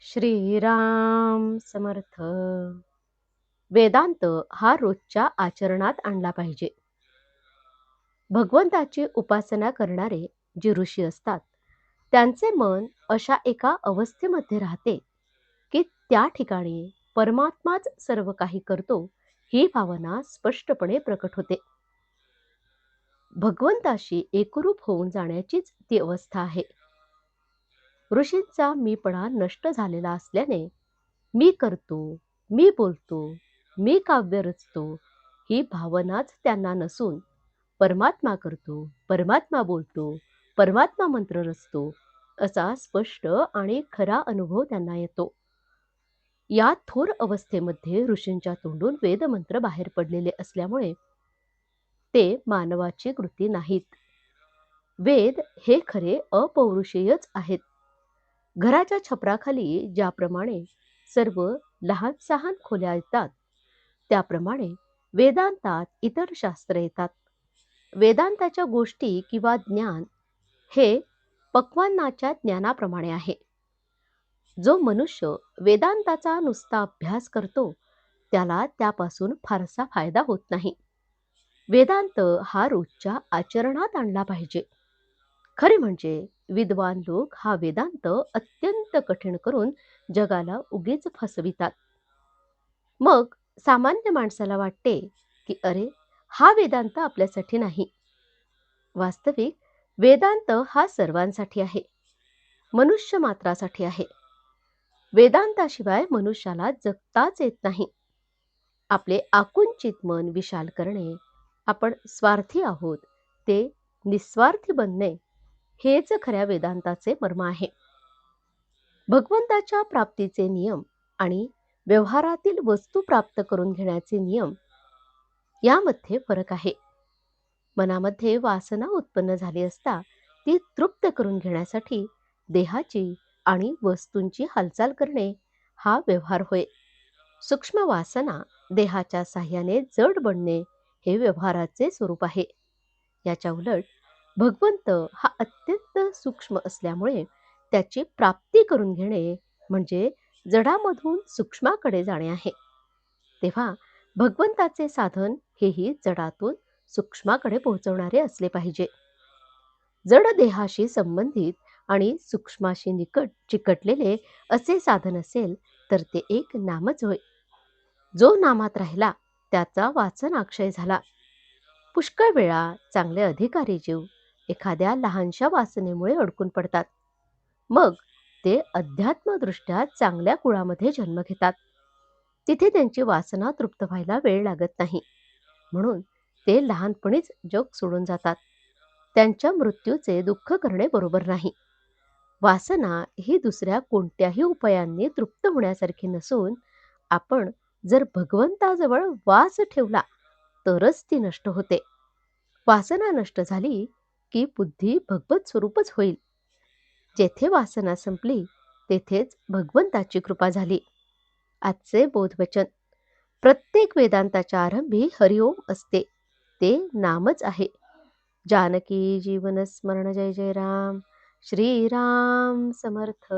श्रीराम समर्थ. वेदांत हा रोजच्या आचरणात आणला पाहिजे. भगवंताची उपासना करणारे जे ऋषी असतात त्यांचे मन अशा एका अवस्थेमध्ये राहते की त्या ठिकाणी परमात्माच सर्व काही करतो ही भावना स्पष्टपणे प्रकट होते. भगवंताशी एकरूप होऊन जाण्याचीच ती अवस्था आहे. ऋषींचा मीपणा नष्ट झालेला असल्याने मी करतो, मी बोलतो, मी काव्य रचतो ही भावनाच त्यांना नसून परमात्मा करतो, परमात्मा बोलतो, परमात्मा मंत्र रचतो असा स्पष्ट आणि खरा अनुभव त्यांना येतो. या थोर अवस्थेमध्ये ऋषींच्या तोंडून वेदमंत्र बाहेर पडलेले असल्यामुळे ते मानवाची कृती नाहीत. वेद हे खरे अपौरुषेयच आहेत. घराच्या छपराखाली ज्याप्रमाणे सर्व लहान सहान खोल्या येतात त्याप्रमाणे वेदांतात इतर शास्त्र येतात. वेदांताच्या गोष्टी किंवा ज्ञान हे पक्वान्नाच्या ज्ञानाप्रमाणे आहे. जो मनुष्य वेदांताचा नुसता अभ्यास करतो त्याला त्यापासून फारसा फायदा होत नाही. वेदांत हा रोजच्या आचरणात आणला पाहिजे. खरे म्हणजे विद्वान लोक हा वेदांत अत्यंत कठीण करून जगाला उगीच फसवितात. मग सामान्य माणसाला वाटते की अरे, हा वेदांत आपल्यासाठी नाही. वास्तविक वेदांत हा सर्वांसाठी आहे, मनुष्य मात्रासाठी आहे. वेदांताशिवाय मनुष्याला जगताच येत नाही. आपले आकुंचित मन विशाल करणे, आपण स्वार्थी आहोत ते निस्वार्थी बनणे हेच खऱ्या वेदांताचे मर्म आहे. भगवंताच्या प्राप्तीचे नियम आणि व्यवहारातील वस्तू प्राप्त करून घेण्याचे नियम यामध्ये फरक आहे. मनामध्ये वासना उत्पन्न झाली असता ती तृप्त करून घेण्यासाठी देहाची आणि वस्तूंची हालचाल करणे हा व्यवहार होय. सूक्ष्म वासना देहाच्या साह्याने जड बनणे हे व्यवहाराचे स्वरूप आहे. याच्या उलट भगवंत हा अत्यंत सूक्ष्म असल्यामुळे त्याची प्राप्ती करून घेणे म्हणजे जडामधून सूक्ष्माकडे जाणे आहे. तेव्हा भगवंताचे साधन हेही जडातून सूक्ष्माकडे पोहोचवणारे असले पाहिजे. जड देहाशी संबंधित आणि सूक्ष्माशी निकट चिकटलेले असे साधन असेल तर ते एक नामच होय. जो नामात राहिला त्याचा वासनाक्षय झाला. पुष्कळ वेळा चांगले अधिकारी जीव एखाद्या लहानशा वासनेमुळे अडकून पडतात. मग ते अध्यात्मदृष्ट्या चांगल्या कुळामध्ये जन्म घेतात. तिथे त्यांची वासना तृप्त व्हायला वेळ लागत नाही, म्हणून ते लहानपणीच जग सोडून जातात. त्यांच्या मृत्यूचे दुःख करणे बरोबर नाही. वासना ही दुसऱ्या कोणत्याही उपायांनी तृप्त होण्यासारखी नसून आपण जर भगवंताजवळ वास ठेवला तरच ती नष्ट होते. वासना नष्ट झाली की बुद्धी भगवत स्वरूपच होईल. जेथे वासना संपली तेथेच भगवंताची कृपा झाली. आजचे बोधवचन. प्रत्येक वेदांताच्या आरंभी हरिओम असते, ते नामच आहे. जानकी जीवन स्मरण. जय जय राम. श्रीराम समर्थ.